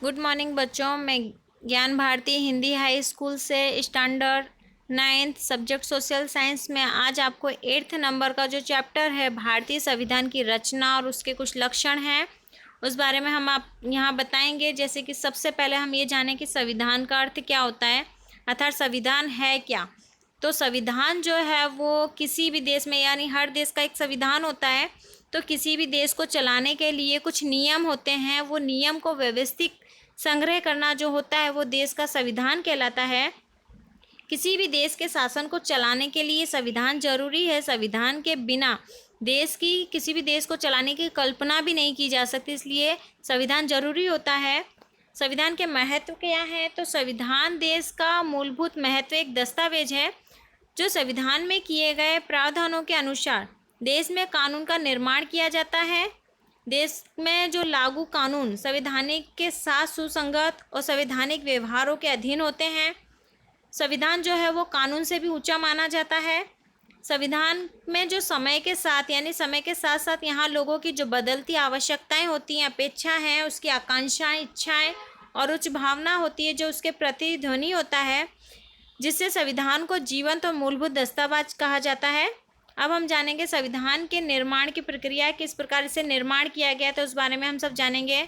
Good morning बच्चों। मैं ज्ञान भारती हिंदी हाई स्कूल से standard 9th subject social science में आज आपको 8th नंबर का जो चैप्टर है भारतीय संविधान की रचना और उसके कुछ लक्षण हैं उस बारे में हम आप यहाँ बताएंगे। जैसे कि सबसे पहले हम ये जानें कि संविधान का अर्थ क्या होता है, अर्थात संविधान है क्या। तो संविधान जो है वो किसी भी देश में, यानी हर देश का एक संविधान होता है। तो किसी भी देश को चलाने के लिए कुछ नियम होते हैं, वो नियम को व्यवस्थित संग्रह करना जो होता है वो देश का संविधान कहलाता है। किसी भी देश के शासन को चलाने के लिए संविधान जरूरी है। संविधान के बिना देश की किसी भी देश को चलाने की कल्पना भी नहीं की जा सकती, इसलिए संविधान जरूरी होता है। संविधान के महत्व क्या है, तो संविधान देश का मूलभूत महत्व एक दस्तावेज है जो संविधान में किए गए प्रावधानों के अनुसार देश में कानून का निर्माण किया जाता है। देश में जो लागू कानून संवैधानिक के साथ सुसंगत और संवैधानिक व्यवहारों के अधीन होते हैं। संविधान जो है वो कानून से भी ऊंचा माना जाता है। संविधान में जो समय के साथ, यानी समय के साथ साथ यहाँ लोगों की जो बदलती आवश्यकताएं होती हैं, अपेक्षा हैं, उसकी आकांक्षाएं, इच्छाएं और उच्च भावना होती है जो उसके प्रति ध्वनि होता है, जिससे संविधान को जीवंत और मूलभूत दस्तावेज कहा जाता है। अब हम जानेंगे संविधान के निर्माण की प्रक्रिया, किस प्रकार इसे निर्माण किया गया, तो उस बारे में हम सब जानेंगे।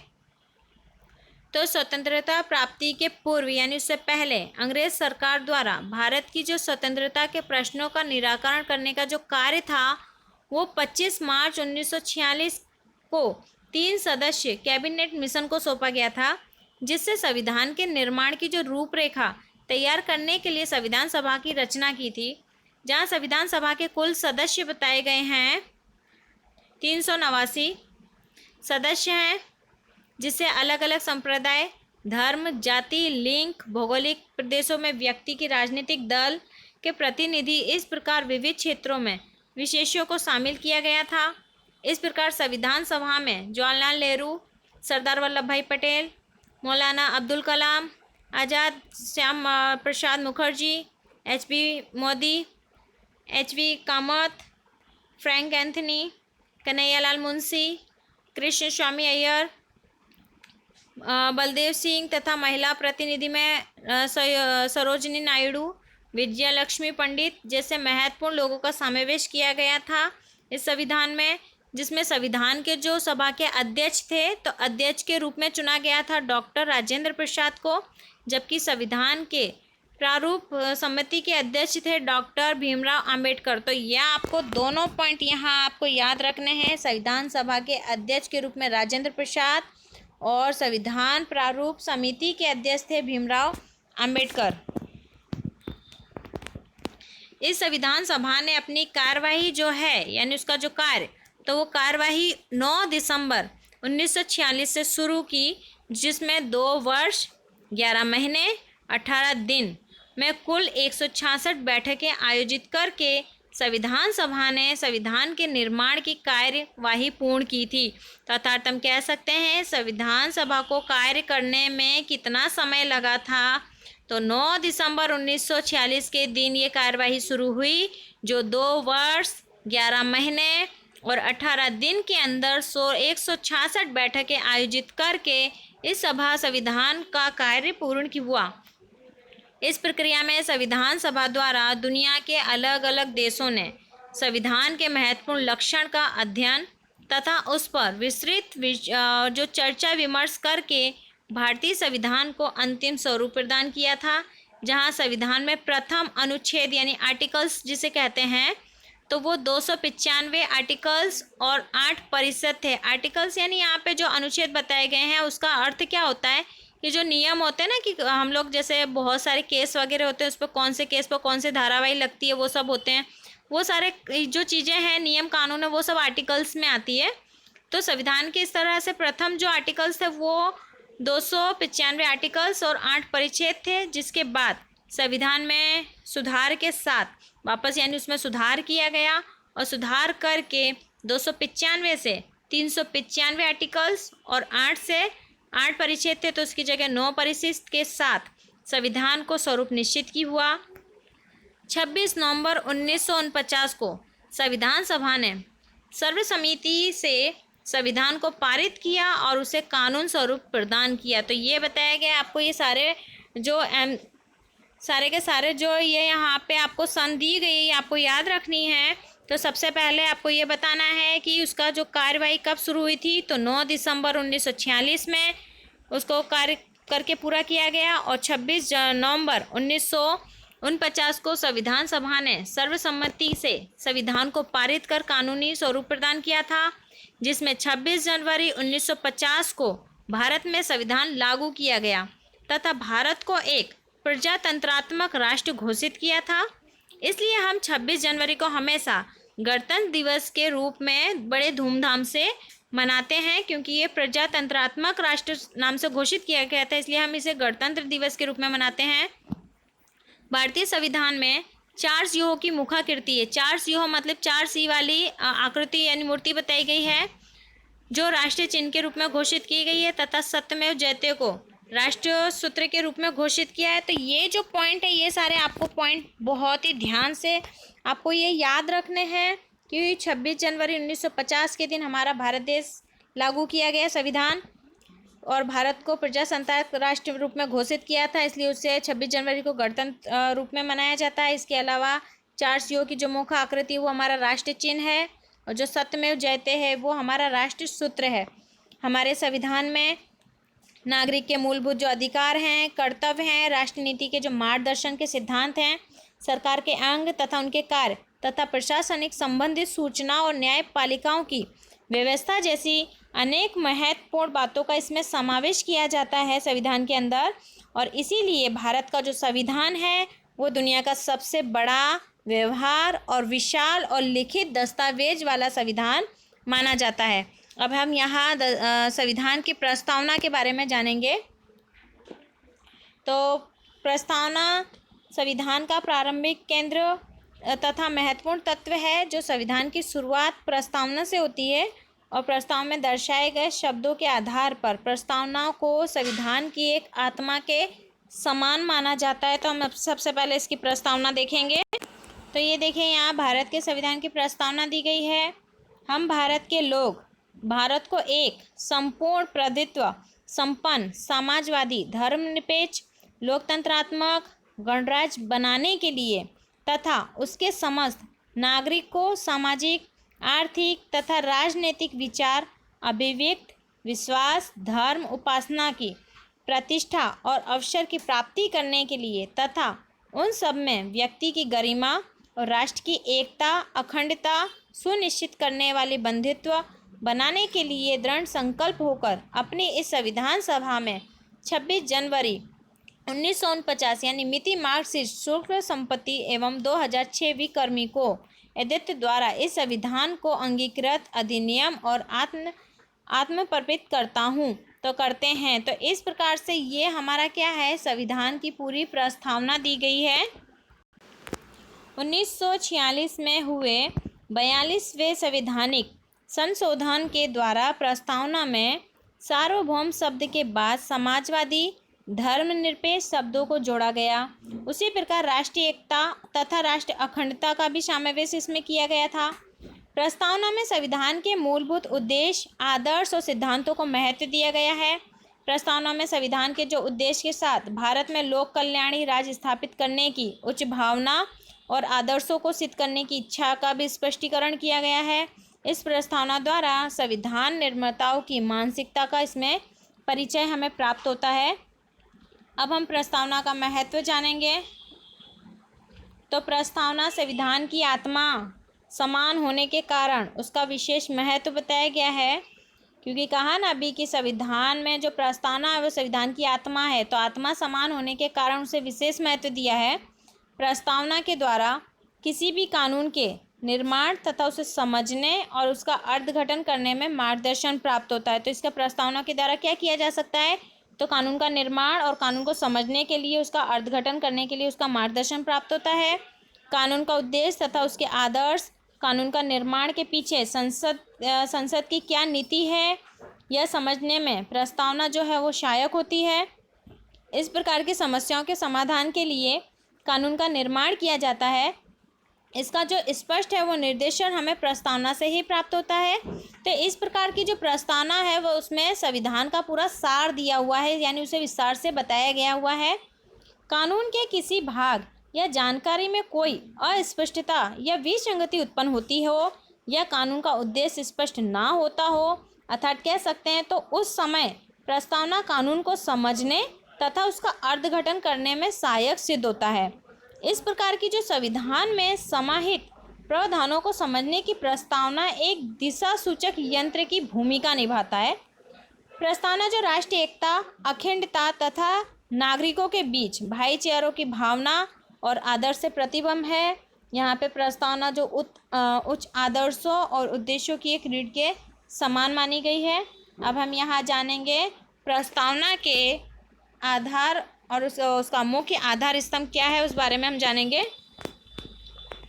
तो स्वतंत्रता प्राप्ति के पूर्व यानी उससे पहले अंग्रेज सरकार द्वारा भारत की जो स्वतंत्रता के प्रश्नों का निराकरण करने का जो कार्य था वो 25 मार्च 1946 को 3 सदस्य कैबिनेट मिशन को सौंपा गया था, जिससे संविधान के निर्माण की जो रूपरेखा तैयार करने के लिए संविधान सभा की रचना की थी, जहां संविधान सभा के कुल सदस्य बताए गए हैं 389 सदस्य हैं, जिससे अलग अलग संप्रदाय, धर्म, जाति, लिंग, भौगोलिक प्रदेशों में व्यक्ति की राजनीतिक दल के प्रतिनिधि, इस प्रकार विविध क्षेत्रों में विशेषों को शामिल किया गया था। इस प्रकार संविधान सभा में जवाहरलाल नेहरू, सरदार वल्लभ भाई Patel, Maulana Abdul Kalam Azad, Shyam Prasad Mukherjee, HB Modi, HV Kamath, Frank Anthony, Kanhaiyalal Munshi, Krishna Swami Iyer, Baldev Singh तथा महिला प्रतिनिधि में सरोजिनी नायडू, विजयलक्ष्मी पंडित जैसे महत्वपूर्ण लोगों का समावेश किया गया था इस संविधान में, जिसमें संविधान के जो सभा के अध्यक्ष थे तो अध्यक्ष के रूप में चुना गया था डॉक्टर राजेंद्र प्रसाद को, जबकि संविधान के प्रारूप समिति के अध्यक्ष थे डॉक्टर भीमराव अंबेडकर। तो यह आपको दोनों पॉइंट यहाँ आपको याद रखने हैं। संविधान सभा के अध्यक्ष के रूप में राजेंद्र प्रसाद और संविधान प्रारूप समिति के अध्यक्ष थे भीमराव अंबेडकर। इस संविधान सभा ने अपनी कार्यवाही जो है, यानी उसका जो कार्य, तो वो कार्यवाही 9 दिसंबर 1946 से शुरू की, जिसमें 2 वर्ष 11 महीने 18 दिन में कुल 166 बैठकें आयोजित करके संविधान सभा ने संविधान के निर्माण की कार्यवाही पूर्ण की थी। तो अर्थात हम कह सकते हैं संविधान सभा को कार्य करने में कितना समय लगा था, तो 9 दिसंबर 1946 के दिन ये कार्यवाही शुरू हुई, जो 2 वर्ष 11 महीने और 18 दिन के अंदर 166 बैठकें आयोजित करके इस सभा संविधान का कार्य पूर्ण हुआ। इस प्रक्रिया में संविधान सभा द्वारा दुनिया के अलग अलग देशों ने संविधान के महत्वपूर्ण लक्षण का अध्ययन तथा उस पर विस्तृत जो चर्चा विमर्श करके भारतीय संविधान को अंतिम स्वरूप प्रदान किया था, जहां संविधान में प्रथम अनुच्छेद यानी आर्टिकल्स जिसे कहते हैं, तो वो 295 आर्टिकल्स और 8 परिषद थे। आर्टिकल्स यानी यहाँ पे जो अनुच्छेद बताए गए हैं उसका अर्थ क्या होता है कि जो नियम होते हैं ना, कि हम लोग जैसे बहुत सारे केस वगैरह होते हैं, उस पर कौन से केस पर कौन से धारावाही लगती है वो सब होते हैं, वो सारे जो चीज़ें हैं, नियम कानून है, वो सब आर्टिकल्स में आती है। तो संविधान के इस तरह से प्रथम जो आर्टिकल्स थे वो 295 आर्टिकल्स और 8 परिच्छेद थे, जिसके बाद संविधान में सुधार के साथ वापस यानी उसमें सुधार किया गया और सुधार करके 295 से 395 आर्टिकल्स और 8 परिच्छेद थे, तो उसकी जगह 9 परिशिष्ट के साथ संविधान को स्वरूप निश्चित की हुआ। 26 नवंबर 1949 को संविधान सभा ने सर्वसम्मति से संविधान को पारित किया और उसे कानून स्वरूप प्रदान किया। तो ये बताया गया आपको, ये सारे जो सारे के सारे जो ये यहाँ पे आपको सन दी गई है आपको याद रखनी है। तो सबसे पहले आपको ये बताना है कि उसका जो कार्यवाही कब शुरू हुई थी, तो 9 दिसंबर 1946 में उसको कार्य करके पूरा किया गया और 26 नवंबर 1949 को संविधान सभा ने सर्वसम्मति से संविधान को पारित कर कानूनी स्वरूप प्रदान किया था, जिसमें 26 जनवरी 1950 को भारत में संविधान लागू किया गया तथा भारत को एक प्रजातंत्रात्मक राष्ट्र घोषित किया था। इसलिए हम 26 जनवरी को हमेशा गणतंत्र दिवस के रूप में बड़े धूमधाम से मनाते हैं, क्योंकि ये प्रजातंत्रात्मक राष्ट्र नाम से घोषित किया गया था, इसलिए हम इसे गणतंत्र दिवस के रूप में मनाते हैं। भारतीय संविधान में 4 सिंहों की मुखाकृति है। 4 सिंह मतलब 4 सिंह वाली आकृति यानी मूर्ति बताई गई है, जो राष्ट्रीय चिन्ह के रूप में घोषित की गई है तथा सत्यमेव जयते को राष्ट्रीय सूत्र के रूप में घोषित किया है। तो ये जो पॉइंट है, ये सारे आपको पॉइंट बहुत ही ध्यान से आपको ये याद रखने हैं कि 26 जनवरी 1950 के दिन हमारा भारत देश लागू किया गया संविधान और भारत को प्रजासत्ताक राष्ट्र रूप में घोषित किया था, इसलिए उससे 26 जनवरी को गणतंत्र रूप में मनाया जाता है। इसके अलावा 4 सिंहों की जो मुख आकृति वो हमारा राष्ट्रीय चिन्ह है और जो सत्यमेव जयते है वो हमारा राष्ट्रीय सूत्र है। हमारे संविधान में नागरिक के मूलभूत जो अधिकार हैं, कर्तव्य हैं, राष्ट्र नीति के जो मार्गदर्शन के सिद्धांत हैं, सरकार के अंग तथा उनके कार्य तथा प्रशासनिक संबंधित सूचना और न्यायपालिकाओं की व्यवस्था जैसी अनेक महत्वपूर्ण बातों का इसमें समावेश किया जाता है संविधान के अंदर। और इसीलिए भारत का जो संविधान है वो दुनिया का सबसे बड़ा, व्यवहार और विशाल और लिखित दस्तावेज वाला संविधान माना जाता है। अब हम यहाँ संविधान की प्रस्तावना के बारे में जानेंगे। तो प्रस्तावना संविधान का प्रारंभिक केंद्र तथा महत्वपूर्ण तत्व है। जो संविधान की शुरुआत प्रस्तावना से होती है और प्रस्ताव में दर्शाए गए शब्दों के आधार पर प्रस्तावना को संविधान की एक आत्मा के समान माना जाता है। तो हम सबसे पहले इसकी प्रस्तावना देखेंगे। तो ये देखें, यहाँ भारत के संविधान की प्रस्तावना दी गई है। हम भारत के लोग भारत को एक संपूर्ण प्रभुत्व संपन्न समाजवादी धर्मनिरपेक्ष लोकतंत्रात्मक गणराज्य बनाने के लिए तथा उसके समस्त नागरिक को सामाजिक, आर्थिक तथा राजनीतिक विचार, अभिव्यक्ति, विश्वास, धर्म, उपासना की प्रतिष्ठा और अवसर की प्राप्ति करने के लिए तथा उन सब में व्यक्ति की गरिमा और राष्ट्र की एकता, अखंडता सुनिश्चित करने वाली बंधुत्व बनाने के लिए दृढ़ संकल्प होकर अपनी इस संविधान सभा में 26 जनवरी 1949 यानी मिति मार्क्सिस्ट शुल्क संपत्ति एवं 2006 विक्रमी को अध्यक्ष द्वारा इस संविधान को अंगीकृत अधिनियम और आत्मपर्पित करता हूँ तो करते हैं। तो इस प्रकार से ये हमारा क्या है, संविधान की पूरी प्रस्तावना दी गई है। 1946 में हुए 42वें संवैधानिक संशोधन के द्वारा प्रस्तावना में सार्वभौम शब्द के बाद समाजवादी धर्मनिरपेक्ष शब्दों को जोड़ा गया। उसी प्रकार राष्ट्रीय एकता तथा राष्ट्रीय अखंडता का भी समावेश इसमें किया गया था। प्रस्तावना में संविधान के मूलभूत उद्देश्य, आदर्श और सिद्धांतों को महत्व दिया गया है। प्रस्तावना में संविधान के जो उद्देश्य के साथ भारत में लोक कल्याणी राज्य स्थापित करने की उच्च भावना और आदर्शों को सिद्ध करने की इच्छा का भी स्पष्टीकरण किया गया है। इस प्रस्तावना द्वारा संविधान निर्माताओं की मानसिकता का इसमें परिचय हमें प्राप्त होता है। अब हम प्रस्तावना का महत्व जानेंगे। तो प्रस्तावना संविधान की आत्मा समान होने के कारण उसका विशेष महत्व बताया गया है, क्योंकि कहा ना अभी कि संविधान में जो प्रस्तावना है वो संविधान की आत्मा है, तो आत्मा समान होने के कारण उसे विशेष महत्व दिया है। प्रस्तावना के द्वारा किसी भी कानून के निर्माण तथा उसे समझने और उसका अर्थघटन करने में मार्गदर्शन प्राप्त होता है। तो इसका प्रस्तावना के द्वारा क्या किया जा सकता है, तो कानून का निर्माण और कानून को समझने के लिए, उसका अर्थघटन करने के लिए उसका मार्गदर्शन प्राप्त होता है। कानून का उद्देश्य तथा उसके आदर्श, कानून का निर्माण के पीछे संसद की क्या नीति है, यह समझने में प्रस्तावना जो है वो सहायक होती है। इस प्रकार की समस्याओं के समाधान के लिए कानून का निर्माण किया जाता है। इसका जो स्पष्ट है वो निर्देशन हमें प्रस्तावना से ही प्राप्त होता है। तो इस प्रकार की जो प्रस्तावना है वो उसमें संविधान का पूरा सार दिया हुआ है, यानी उसे विस्तार से बताया गया हुआ है। कानून के किसी भाग या जानकारी में कोई अस्पष्टता या विसंगति उत्पन्न होती हो या कानून का उद्देश्य स्पष्ट ना होता हो, अर्थात कह सकते हैं तो उस समय प्रस्तावना कानून को समझने तथा उसका अर्थघटन करने में सहायक सिद्ध होता है। इस प्रकार की जो संविधान में समाहित प्रावधानों को समझने की प्रस्तावना एक दिशा सूचक यंत्र की भूमिका निभाता है। प्रस्तावना जो राष्ट्रीय एकता, अखंडता तथा नागरिकों के बीच भाईचारों की भावना और आदर्श से प्रतिबिंब है। यहाँ पे प्रस्तावना जो उच्च आदर्शों और उद्देश्यों की एक रीढ़ के समान मानी गई है। अब हम यहाँ जानेंगे प्रस्तावना के आधार और उसका मुख्य आधार स्तंभ क्या है, उस बारे में हम जानेंगे।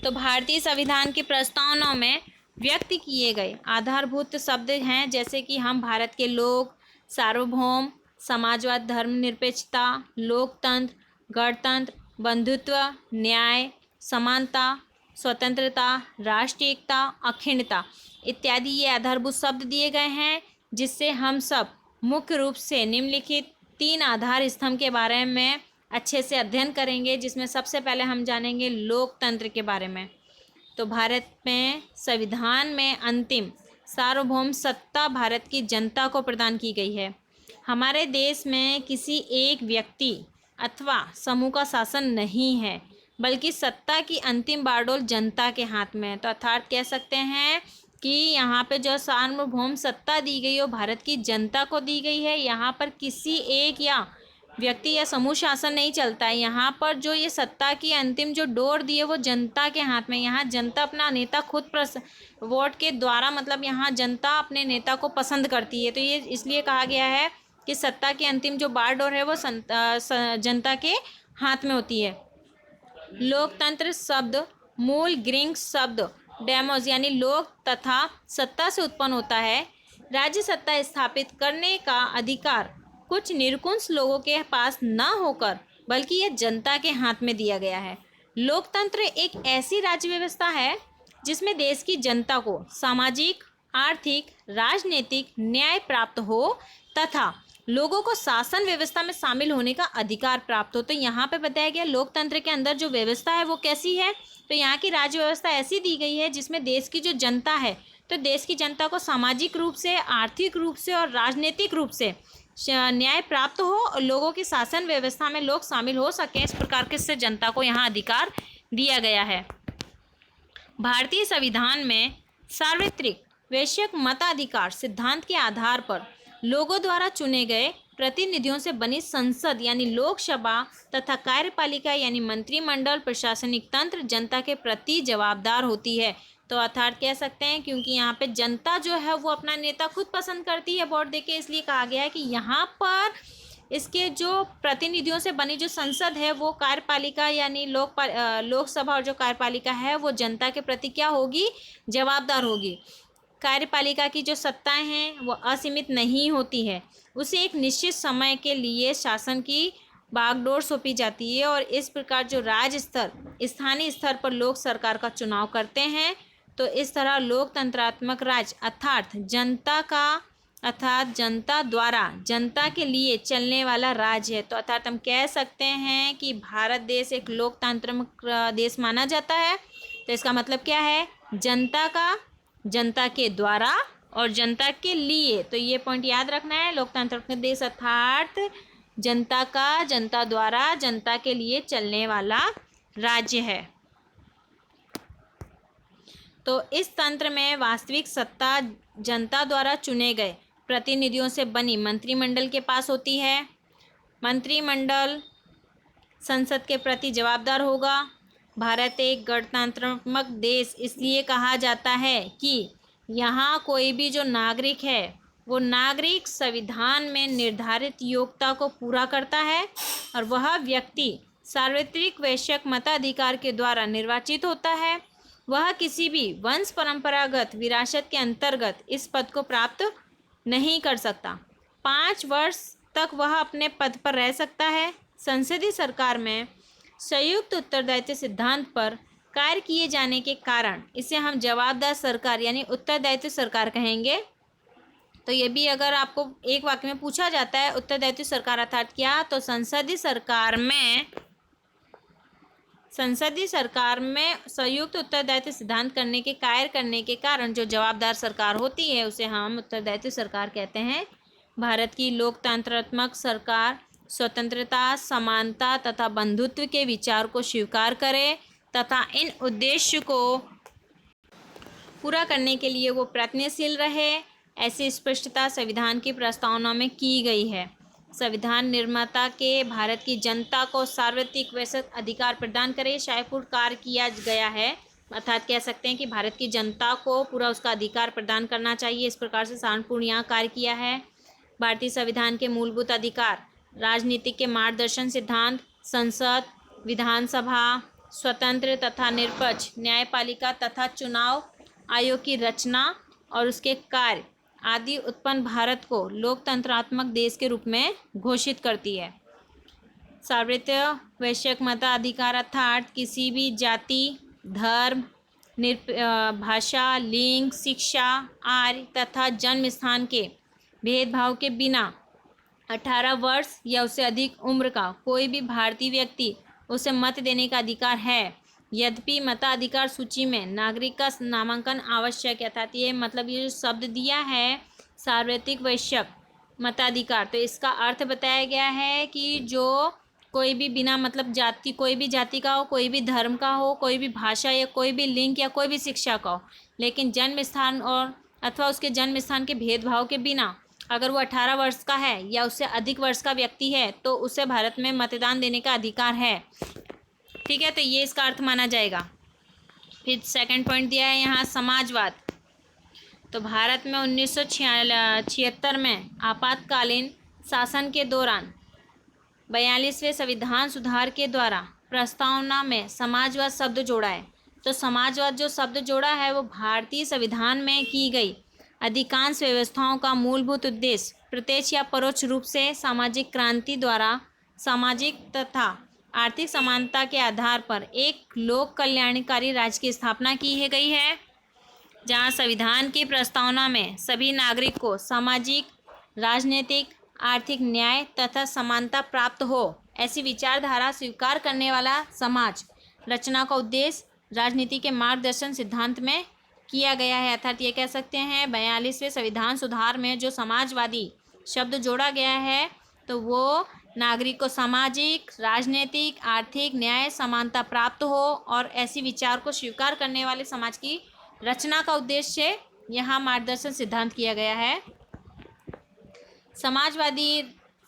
तो भारतीय संविधान की प्रस्तावनाओं में व्यक्त किए गए आधारभूत शब्द हैं, जैसे कि हम भारत के लोग, सार्वभौम, समाजवाद, धर्मनिरपेक्षता, लोकतंत्र, गणतंत्र, बंधुत्व, न्याय, समानता, स्वतंत्रता, राष्ट्रीय एकता, अखंडता इत्यादि ये आधारभूत शब्द दिए गए हैं, जिससे हम सब मुख्य रूप से निम्नलिखित 3 आधार स्तंभ के बारे में अच्छे से अध्ययन करेंगे, जिसमें सबसे पहले हम जानेंगे लोकतंत्र के बारे में। तो भारत में संविधान में अंतिम सार्वभौम सत्ता भारत की जनता को प्रदान की गई है। हमारे देश में किसी एक व्यक्ति अथवा समूह का शासन नहीं है, बल्कि सत्ता की अंतिम बारडोर जनता के हाथ में है। तो अर्थात कह सकते हैं कि यहाँ पे जो सार्वभौम सत्ता दी गई है वो भारत की जनता को दी गई है। यहाँ पर किसी एक या व्यक्ति या समूह शासन नहीं चलता है। यहाँ पर जो ये सत्ता की अंतिम जो डोर दी है वो जनता के हाथ में। यहाँ जनता अपना नेता खुद वोट के द्वारा, मतलब यहाँ जनता अपने नेता को पसंद करती है। तो ये इसलिए कहा गया है कि सत्ता की अंतिम जो बारडोर है वो जनता के हाथ में होती है। लोकतंत्र शब्द मूल ग्रीक शब्द डेमोस यानी लोक तथा सत्ता से उत्पन्न होता है। राज्य सत्ता स्थापित करने का अधिकार कुछ निरंकुश लोगों के पास न होकर बल्कि यह जनता के हाथ में दिया गया है। लोकतंत्र एक ऐसी राज्य व्यवस्था है जिसमें देश की जनता को सामाजिक, आर्थिक, राजनीतिक न्याय प्राप्त हो तथा लोगों को शासन व्यवस्था में शामिल होने का अधिकार प्राप्त हो। तो यहाँ पे बताया गया लोकतंत्र के अंदर जो व्यवस्था है वो कैसी है। तो यहाँ की राज्य व्यवस्था ऐसी दी गई है जिसमें देश की जो जनता है, तो देश की जनता को सामाजिक रूप से, आर्थिक रूप से और राजनीतिक रूप से न्याय प्राप्त हो और लोगों की शासन व्यवस्था में लोग शामिल हो सकें, इस प्रकार के से जनता को यहाँ अधिकार दिया गया है। भारतीय संविधान में सार्वत्रिक वैश्विक मताधिकार सिद्धांत के आधार पर लोगों द्वारा चुने गए प्रतिनिधियों से बनी संसद यानी लोकसभा तथा कार्यपालिका यानी मंत्रिमंडल प्रशासनिक तंत्र जनता के प्रति जवाबदार होती है। तो अर्थात कह सकते हैं क्योंकि यहाँ पे जनता जो है वो अपना नेता खुद पसंद करती है वोट देके, इसलिए कहा गया है कि यहाँ पर इसके जो प्रतिनिधियों से बनी जो संसद है वो कार्यपालिका यानी लोकसभा और जो कार्यपालिका है वो जनता के प्रति क्या होगी, जवाबदार होगी। कार्यपालिका की जो सत्ताएं हैं वो असीमित नहीं होती है, उसे एक निश्चित समय के लिए शासन की बागडोर सौंपी जाती है और इस प्रकार जो राज्य स्तर, स्थानीय स्तर पर लोग सरकार का चुनाव करते हैं। तो इस तरह लोकतंत्रात्मक राज्य अर्थात जनता द्वारा जनता के लिए चलने वाला राज्य है। तो अर्थात हम कह सकते हैं कि भारत देश एक लोकतांत्रिक देश माना जाता है। तो इसका मतलब क्या है, जनता के द्वारा और जनता के लिए। तो ये पॉइंट याद रखना है, लोकतांत्रिक देश अर्थात जनता का, जनता द्वारा, जनता के लिए चलने वाला राज्य है। तो इस तंत्र में वास्तविक सत्ता जनता द्वारा चुने गए प्रतिनिधियों से बनी मंत्रिमंडल के पास होती है। मंत्रिमंडल संसद के प्रति जवाबदार होगा। भारत एक गणतंत्रात्मक देश इसलिए कहा जाता है कि यहाँ कोई भी जो नागरिक है वो नागरिक संविधान में निर्धारित योग्यता को पूरा करता है और वह व्यक्ति सार्वत्रिक वैश्विक मताधिकार के द्वारा निर्वाचित होता है। वह किसी भी वंश परंपरागत विरासत के अंतर्गत इस पद को प्राप्त नहीं कर सकता। 5 वर्ष तक वह अपने पद पर रह सकता है। संसदीय सरकार में संयुक्त उत्तरदायित्व सिद्धांत पर कार्य किए जाने के कारण इसे हम जवाबदार सरकार यानी उत्तरदायित्व सरकार कहेंगे। तो ये भी अगर आपको एक वाक्य में पूछा जाता है उत्तरदायित्व सरकार अर्थात क्या, तो संसदीय सरकार में संयुक्त उत्तरदायित्व सिद्धांत करने के कार्य करने के कारण जो जवाबदार सरकार होती है उसे हम उत्तरदायित्व सरकार कहते हैं। भारत की लोकतंत्रात्मक सरकार स्वतंत्रता, समानता तथा बंधुत्व के विचार को स्वीकार करे तथा इन उद्देश्य को पूरा करने के लिए वो प्रयत्नशील रहे, ऐसी स्पष्टता संविधान की प्रस्तावना में की गई है। संविधान निर्माता के भारत की जनता को सार्वत्रिक वैश्विक अधिकार प्रदान करे शायपूर्ण कार्य किया गया है, अर्थात कह सकते हैं कि भारत की जनता को पूरा उसका अधिकार प्रदान करना चाहिए। इस प्रकार से शांतिपूर्ण यहाँ कार्य किया है। भारतीय संविधान के मूलभूत अधिकार, राजनीति के मार्गदर्शन सिद्धांत, संसद, विधानसभा, स्वतंत्र तथा निष्पक्ष न्यायपालिका तथा चुनाव आयोग की रचना और उसके कार्य आदि उत्पन्न भारत को लोकतंत्रात्मक देश के रूप में घोषित करती है। सार्वत्रिक वैश्विक मताधिकार अर्थात किसी भी जाति, धर्म, भाषा, लिंग, शिक्षा, आय तथा जन्म स्थान के भेदभाव के बिना 18 वर्ष या उससे अधिक उम्र का कोई भी भारतीय व्यक्ति उसे मत देने का अधिकार है। यद्यपि मताधिकार सूची में नागरिक का नामांकन आवश्यक है, अर्थात ये मतलब ये जो शब्द दिया है सार्वत्रिक वैश्विक मताधिकार, तो इसका अर्थ बताया गया है कि जो कोई भी बिना मतलब जाति, कोई भी जाति का हो, कोई भी धर्म का हो, कोई भी भाषा या कोई भी लिंग या कोई भी शिक्षा का हो, लेकिन जन्म स्थान और अथवा उसके जन्म स्थान के भेदभाव के बिना अगर वो 18 वर्ष का है या उससे अधिक वर्ष का व्यक्ति है तो उसे भारत में मतदान देने का अधिकार है। ठीक है, तो ये इसका अर्थ माना जाएगा। फिर सेकंड पॉइंट दिया है यहाँ समाजवाद। तो भारत में 1976 में आपातकालीन शासन के दौरान 42वें संविधान सुधार के द्वारा प्रस्तावना में समाजवाद शब्द जोड़ा है। तो समाजवाद जो शब्द जोड़ा है वो भारतीय संविधान में की गई अधिकांश व्यवस्थाओं का मूलभूत उद्देश्य प्रत्यक्ष या परोक्ष रूप से सामाजिक क्रांति द्वारा सामाजिक तथा आर्थिक समानता के आधार पर एक लोक कल्याणकारी राज्य की स्थापना की गई है, जहां संविधान की प्रस्तावना में सभी नागरिक को सामाजिक, राजनीतिक, आर्थिक न्याय तथा समानता प्राप्त हो, ऐसी विचारधारा स्वीकार करने वाला समाज रचना का उद्देश्य राजनीति के मार्गदर्शन सिद्धांत में किया गया है। अर्थात ये कह सकते हैं 42वें संविधान सुधार में जो समाजवादी शब्द जोड़ा गया है तो वो नागरिक को सामाजिक, राजनीतिक, आर्थिक न्याय समानता प्राप्त हो और ऐसी विचार को स्वीकार करने वाले समाज की रचना का उद्देश्य यहाँ मार्गदर्शन सिद्धांत किया गया है। समाजवादी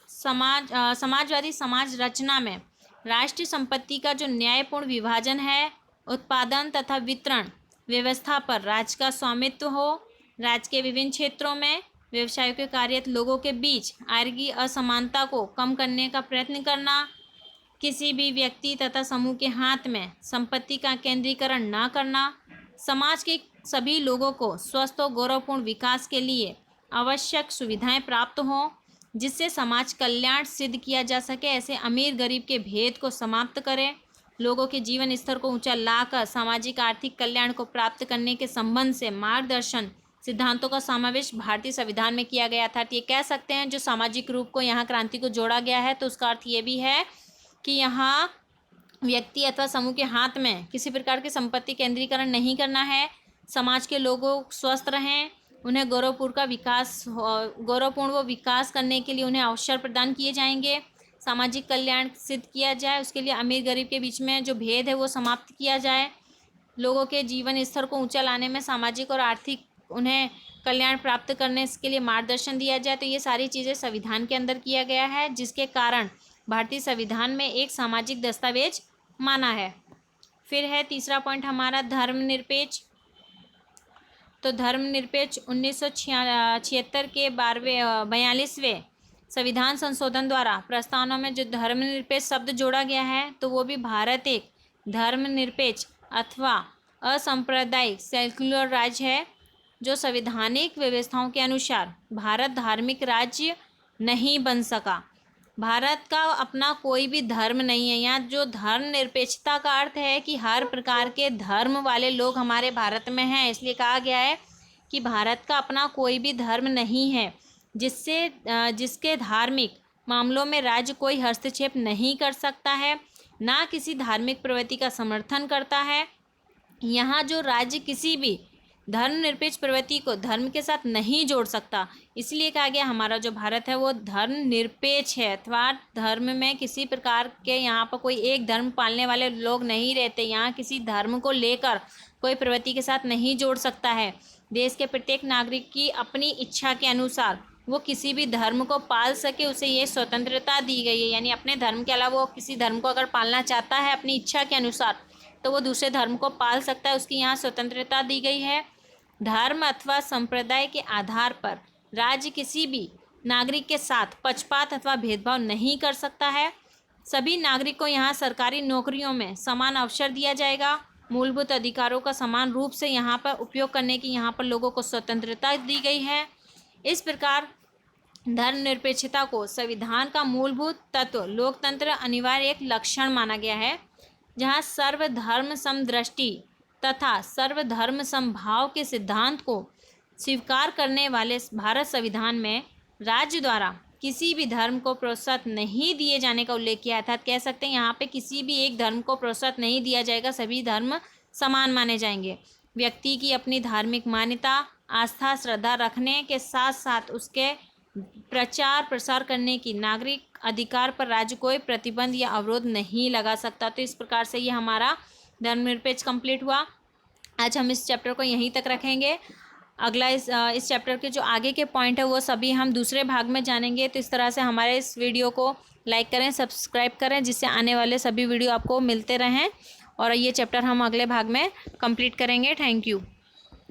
समाज रचना में राष्ट्रीय संपत्ति का जो न्यायपूर्ण विभाजन है, उत्पादन तथा वितरण व्यवस्था पर राज्य का स्वामित्व हो, राज्य के विभिन्न क्षेत्रों में व्यवसायों के कार्यरत लोगों के बीच आय की असमानता को कम करने का प्रयत्न करना, किसी भी व्यक्ति तथा समूह के हाथ में संपत्ति का केंद्रीकरण न करना, समाज के सभी लोगों को स्वस्थ और गौरवपूर्ण विकास के लिए आवश्यक सुविधाएं प्राप्त हों, जिससे समाज कल्याण सिद्ध किया जा सके, ऐसे अमीर गरीब के भेद को समाप्त करें, लोगों के जीवन स्तर को ऊंचा लाकर सामाजिक आर्थिक कल्याण को प्राप्त करने के संबंध से मार्गदर्शन सिद्धांतों का समावेश भारतीय संविधान में किया गया था। ये कह सकते हैं जो सामाजिक रूप को यहाँ क्रांति को जोड़ा गया है तो उसका अर्थ ये भी है कि यहाँ व्यक्ति अथवा समूह के हाथ में किसी प्रकार की संपत्ति केंद्रीकरण नहीं करना है, समाज के लोगों स्वस्थ रहें, उन्हें गौरवपूर्ण वो विकास करने के लिए उन्हें अवसर प्रदान किए जाएंगे, सामाजिक कल्याण सिद्ध किया जाए, उसके लिए अमीर गरीब के बीच में जो भेद है वो समाप्त किया जाए, लोगों के जीवन स्तर को ऊंचा लाने में सामाजिक और आर्थिक उन्हें कल्याण प्राप्त करने के लिए मार्गदर्शन दिया जाए। तो ये सारी चीज़ें संविधान के अंदर किया गया है, जिसके कारण भारतीय संविधान में एक सामाजिक दस्तावेज माना है। फिर है तीसरा पॉइंट हमारा धर्मनिरपेक्ष। तो धर्मनिरपेक्ष 1976 के 42वें संविधान संशोधन द्वारा प्रस्तावना में जो धर्मनिरपेक्ष शब्द जोड़ा गया है तो वो भी भारत एक धर्मनिरपेक्ष अथवा असंप्रदायिक सेक्युलर राज्य है, जो संवैधानिक व्यवस्थाओं के अनुसार भारत धार्मिक राज्य नहीं बन सका। भारत का अपना कोई भी धर्म नहीं है। यहाँ जो धर्मनिरपेक्षता का अर्थ है कि हर प्रकार के धर्म वाले लोग हमारे भारत में हैं, इसलिए कहा गया है कि भारत का अपना कोई भी धर्म नहीं है, जिसके धार्मिक मामलों में राज्य कोई हस्तक्षेप नहीं कर सकता है, ना किसी धार्मिक प्रवृत्ति का समर्थन करता है। यहाँ जो राज्य किसी भी धर्मनिरपेक्ष प्रवृत्ति को धर्म के साथ नहीं जोड़ सकता, इसलिए कहा गया हमारा जो भारत है वो धर्मनिरपेक्ष है, अथवा धर्म में किसी प्रकार के यहाँ पर कोई एक धर्म पालने वाले लोग नहीं रहते। यहाँ किसी धर्म को लेकर कोई प्रवृत्ति के साथ नहीं जोड़ सकता है। देश के प्रत्येक नागरिक की अपनी इच्छा के अनुसार वो किसी भी धर्म को पाल सके, उसे ये स्वतंत्रता दी गई है। यानी अपने धर्म के अलावा वो किसी धर्म को अगर पालना चाहता है अपनी इच्छा के अनुसार, तो वो दूसरे धर्म को पाल सकता है, उसकी यहाँ स्वतंत्रता दी गई है। धर्म अथवा संप्रदाय के आधार पर राज्य किसी भी नागरिक के साथ पक्षपात अथवा भेदभाव नहीं कर सकता है। सभी नागरिक को यहाँ सरकारी नौकरियों में समान अवसर दिया जाएगा। मूलभूत अधिकारों का समान रूप से यहाँ पर उपयोग करने की यहाँ पर लोगों को स्वतंत्रता दी गई है। इस प्रकार धर्मनिरपेक्षता को संविधान का मूलभूत तत्व लोकतंत्र अनिवार्य एक लक्षण माना गया है, जहाँ सर्वधर्म समदृष्टि तथा सर्वधर्म समभाव के सिद्धांत को स्वीकार करने वाले भारत संविधान में राज्य द्वारा किसी भी धर्म को प्रोत्साहन नहीं दिए जाने का उल्लेख किया था। कह सकते हैं यहाँ पे किसी भी एक धर्म को प्रोत्साहन नहीं दिया जाएगा, सभी धर्म समान माने जाएंगे। व्यक्ति की अपनी धार्मिक मान्यता, आस्था, श्रद्धा रखने के साथ साथ उसके प्रचार प्रसार करने की नागरिक अधिकार पर राज्य कोई प्रतिबंध या अवरोध नहीं लगा सकता। तो इस प्रकार से ये हमारा धर्मनिरपेक्ष कंप्लीट हुआ। आज हम इस चैप्टर को यहीं तक रखेंगे। अगला इस चैप्टर के जो आगे के पॉइंट है वो सभी हम दूसरे भाग में जानेंगे। तो इस तरह से हमारे इस वीडियो को लाइक करें, सब्सक्राइब करें, जिससे आने वाले सभी वीडियो आपको मिलते रहें और ये चैप्टर हम अगले भाग में कंप्लीट करेंगे। Thank you.